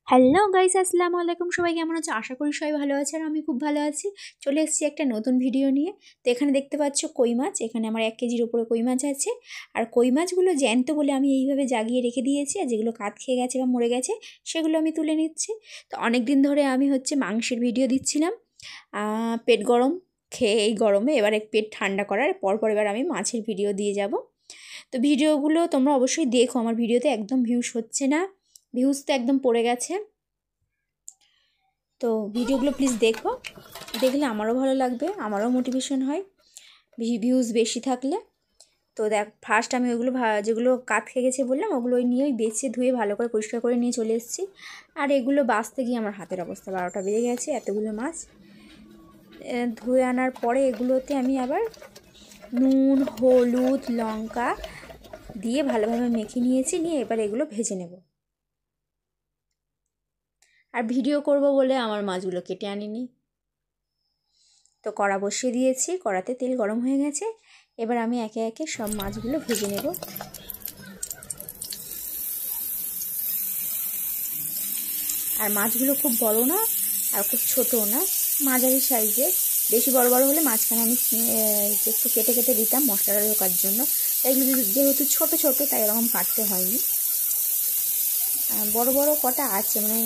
Hello guys, আসসালামু আলাইকুম। সবাই কেমন আছে? আশা করি সবাই ভালো আছে, আর আমি খুব ভালো আছি। চলে এসেছি একটা নতুন ভিডিও নিয়ে। তো এখানে দেখতে পাচ্ছ কই মাছ। এখানে আমার 1 কেজির উপরে কই মাছ আছে। আর কই মাছগুলো জ্যান্ত বলে আমি এইভাবে জাগিয়ে রেখে দিয়েছি, আর যেগুলো কাত খেয়ে গেছে বা মরে গেছে সেগুলো আমি তুলে নিচ্ছি। তো অনেক দিন ধরে আমি মাংসের ভিডিও দিচ্ছিলাম। পেট গরম খেয়ে এই গরমে এবারে পেট ঠান্ডা করার পরপর এবার আমি মাছের ভিডিও দিয়ে যাব। তো ভিডিওগুলো তোমরা অবশ্যই দেখো। আমার ভিডিওতে একদম ভিউজ হচ্ছে না, ভিউজ তো একদম পড়ে গেছে। তো ভিডিওগুলো প্লিজ দেখো, দেখলে আমারও ভালো লাগবে, আমারও মোটিভেশন হয় ভিউজ বেশি থাকলে। তো দেখ, ফার্স্ট আমি ওগুলো যেগুলো কাত খেয়ে গেছে বললাম, ওগুলো নিয়ে বেছে ধুয়ে ভালো করে পরিষ্কার করে নিয়ে চলে এসেছি। আর এগুলো বাছতে গিয়ে আমার হাতের অবস্থা 12টা বেজে গেছে। এতগুলো মাছ ধুয়ে আনার পরে এগুলোতে আমি আবার নুন, হলুদ, লঙ্কা দিয়ে ভালোভাবে মেখে নিয়েছি। নিয়ে এবার এগুলো ভেজে নেব। আর ভিডিও করব বলে আমার মাছগুলো কেটে আনিনি। তো কড়া বসিয়ে দিয়েছি, কড়াতে তেল গরম হয়ে গেছে। এবার আমি একে একে সব মাছগুলো ভেজে নেব। আর মাছগুলো খুব বড় না আর খুব ছোটও না, মাঝারি সাইজের। বেশি বড় বড় হলে মাঝখানে আমি একটু কেটে কেটে দিতাম মশলাটা ঢোকার জন্য। এগুলো যেহেতু ছোট ছোট তাই এরকম কাটতে হয়নি। বড় বড় কটা আছে, মানে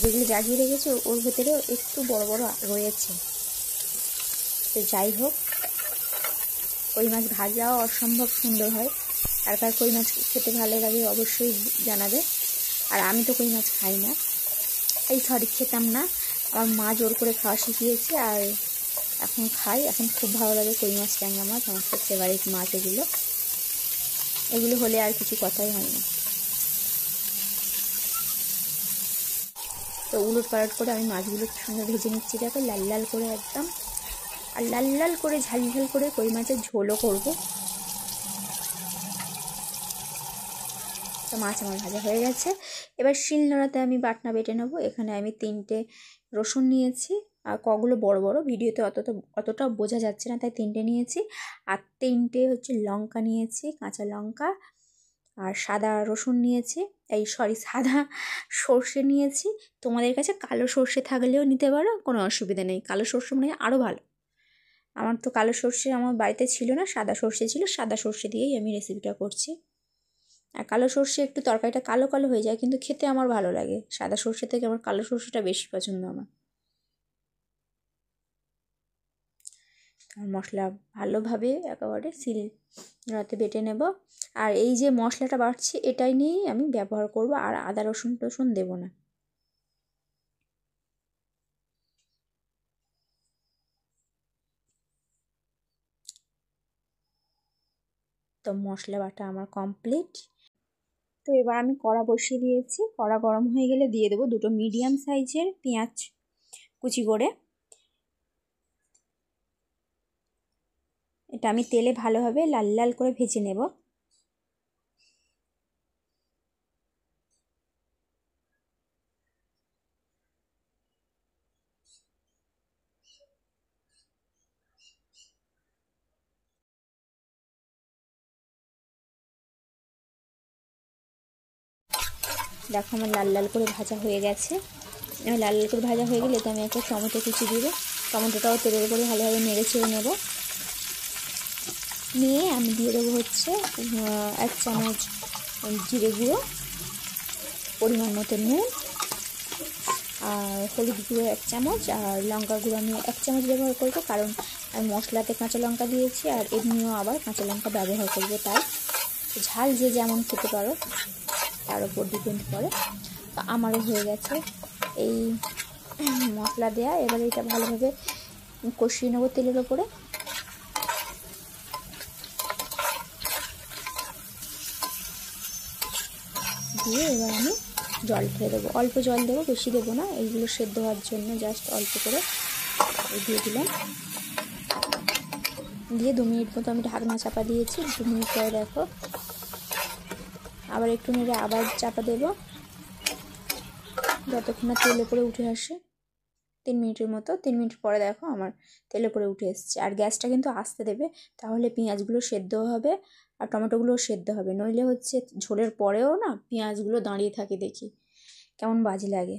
যেগুলো জাগিয়ে রেখেছে ওর ভেতরেও একটু বড় বড় রয়েছে। তো যাই হোক, কই মাছ ভাজাও অসম্ভব সুন্দর হয়। আর কার কই মাছ খেতে ভালো লাগে অবশ্যই জানাবে। আর আমি তো কই মাছ খাই না, খেতাম না। আমার মা জোর করে খাওয়া শিখিয়েছে, আর এখন খাই। এখন খুব ভালো লাগে কই মাছ, ট্যাংরা মাছ, আমার খুব ফেভারিট মাছ এগুলো। এগুলো হলে আর কিছু কথাই হয় না। তো উলট পালট করে আমি মাছগুলো সুন্দর ভেজে নিচ্ছি, দেখো লাল লাল করে একদম। আর লাল লাল করে ঝাল ঝাল করে কই মাছের ঝোলও করবো। তো মাছ আমার ভাজা হয়ে গেছে। এবার শিলনোড়াতে আমি বাটনা বেটে নেবো। এখানে আমি 3টে রসুন নিয়েছি, আর কগুলো বড় বড়, ভিডিওতে অতটা বোঝা যাচ্ছে না তাই 3টে নিয়েছি। আর 3টে লঙ্কা নিয়েছি, কাঁচা লঙ্কা। আর সাদা রসুন নিয়েছি, সাদা সর্ষে নিয়েছি। তোমাদের কাছে কালো সর্ষে থাকলেও নিতে পারো, কোনো অসুবিধা নেই। কালো সর্ষে মানে আরও ভালো। আমার তো কালো সর্ষে আমার বাড়িতে ছিল না, সাদা সর্ষে ছিল। সাদা সর্ষে দিয়েই আমি রেসিপিটা করছি। আর কালো সর্ষে একটু তরকারিটা কালো কালো হয়ে যায়, কিন্তু খেতে আমার ভালো লাগে। সাদা সর্ষে থেকে আমার কালো সর্ষেটা বেশি পছন্দ আমার। আর মশলা ভালোভাবে একেবারে রাতে বেটে নেব। আর এই যে মশলাটা বাটছি এটাই নিয়েই আমি ব্যবহার করব, আর আদা রসুন টসুন দেবো না। তো মশলা বাটা আমার কমপ্লিট। তো এবার আমি কড়া বসিয়ে দিয়েছি। কড়া গরম হয়ে গেলে দিয়ে দেবো 2টো মিডিয়াম সাইজের পেঁয়াজ কুচি করে। এটা আমি তেলে ভালোভাবে লাল লাল করে ভেজে নেব। দেখো আমার লাল লাল করে ভাজা হয়ে গেছে। লাল লাল করে ভাজা হয়ে গেলে এতে আমি একটা টমেটো কুচি দিব। টমেটোটাও তেলের উপরে ভালোভাবে নেড়ে চেড়ে নেব। নিয়ে আমি দিয়ে দেবো 1 চামচ জিরে গুঁড়ো, পরিমাণ মতো নুন, আর হলুদ গুঁড়ো 1 চামচ, আর লঙ্কা গুঁড়ো আমি 1 চামচ ব্যবহার করব, কারণ আমি মশলাতে কাঁচা লঙ্কা দিয়েছি আর এমনিও আবার কাঁচা লঙ্কা ব্যবহার করব। তাই ঝাল যে যেমন খেতে পারো তার উপর ডিপেন্ড করে। তো আমারও হয়ে গেছে এই মশলা দেয়া। এবারে এটা ভালোভাবে কষিয়ে নেবো তেলের ওপরে। দিয়ে এবার আমি জল ঢেলে দেবো। অল্প জল দেবো, বেশি দেবো না। এইগুলো সেদ্ধ হওয়ার জন্য জাস্ট অল্প করে দিয়ে দিলাম। দিয়ে 2 মিনিট মতো আমি ঢাকনা চাপা দিয়েছি। 2 মিনিট পরে দেখো আবার একটু নেড়ে আবার চাপা দেবো, যতক্ষণ না তেল উপরে উঠে আসে। 3 মিনিটের মতো। 3 মিনিট পরে দেখো আমার তেল উপরে উঠে এসছে। আর গ্যাসটা কিন্তু আস্তে দেবে, তাহলে পেঁয়াজগুলো সেদ্ধ হবে আর টমেটোগুলোও সেদ্ধ হবে। নইলে ঝোলের পরেও না পেঁয়াজগুলো দাঁড়িয়ে থাকে দেখি। কেমন বাজে লাগে।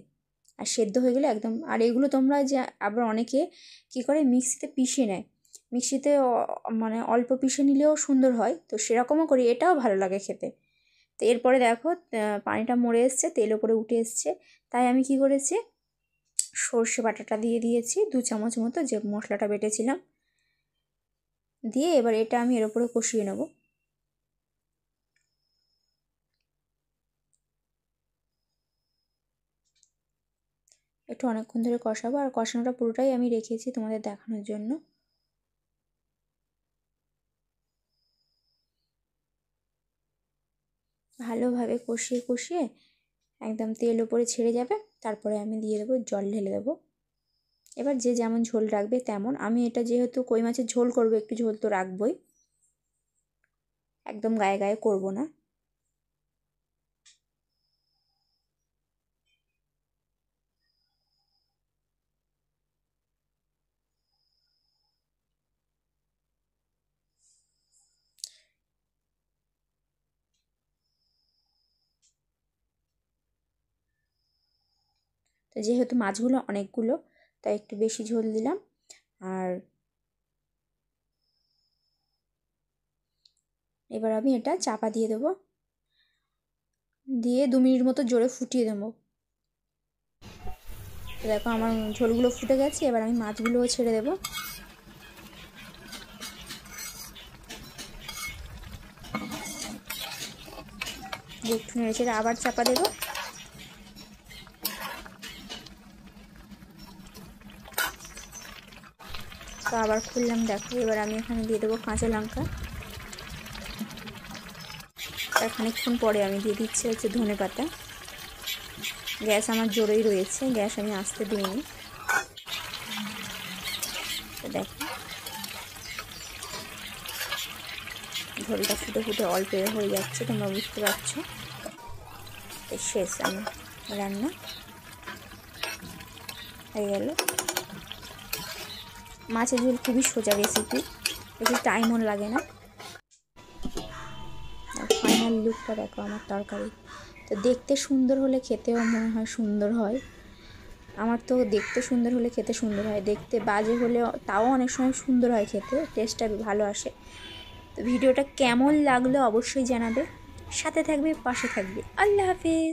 আর সেদ্ধ হয়ে গেলে একদম। আর এগুলো তোমরা যে আবার অনেকে কী করে মিক্সিতে পিষে নেয়, মিক্সিতে মানে অল্প পিষে নিলেও সুন্দর হয়, তো সেরকমও করি, এটাও ভালো লাগে খেতে। তো এরপরে দেখো পানিটা মরে এসছে, তেল ওপরে উঠে এসছে, তাই আমি কি করেছি, সর্ষে বাটাটা দিয়ে দিয়েছি 2 চামচ মতো, যে মশলাটা বেটেছিলাম দিয়ে এবার এটা আমি এর উপরে কষিয়ে নেব। একটু অনেকক্ষণ ধরে কষাবো, আর কষানোটা পুরোটাই আমি রেখেছি তোমাদের দেখানোর জন্য। ভালোভাবে কষিয়ে কষিয়ে একদম তেল ওপরে ছেড়ে যাবে, তারপরে আমি দিয়ে দেবো, জল ঢেলে দেবো। এবার যে যেমন ঝোল রাখবে তেমন, আমি এটা যেহেতু কই মাছের ঝোল করবো, একটু ঝোল তো রাখবই, একদম গায়ে গায়ে করবো না। তো যেহেতু মাছগুলো অনেকগুলো, তাই একটু বেশি ঝোল দিলাম। আর এবার আমি এটা চাপা দিয়ে দেবো, দিয়ে 2 মিনিট মতো জোরে ফুটিয়ে দেবো। তো দেখো আমার ঝোলগুলো ফুটে গেছে, এবার আমি মাছগুলোও ছেড়ে দেবো। একটু নেড়ে ছেড়ে আবার চাপা দেবো। তো আবার খুললাম, দেখো এবার আমি এখানে দিয়ে দেবো কাঁচা লঙ্কা, তার খানিকক্ষণ পরে আমি দিয়ে দিচ্ছি হচ্ছে ধনে পাতা। গ্যাস আমার জোরেই রয়েছে, গ্যাস আমি আস্তে দিইনি। তো দেখো ঝোলটা ফুটে ফুটে অল্প হয়ে যাচ্ছে, তোমরা বুঝতে পারছো। তো শেষ আমার রান্না হয়ে গেল। মাছের ঝোল খুবই সোজা রেসিপি, বেশি টাইমও লাগে না। আর ফাইনাল লুকটা দেখো আমার তরকারি। তো দেখতে সুন্দর হলে খেতেও মনে হয় সুন্দর হয়। আমার তো দেখতে সুন্দর হলে খেতে সুন্দর হয়, দেখতে বাজে হলে তাও অনেক সময় সুন্দর হয়, খেতে টেস্টটা ভালো আসে। তো ভিডিওটা কেমন লাগলো অবশ্যই জানাবে, সাথে থাকবে, পাশে থাকবে। আল্লাহ হাফিজ।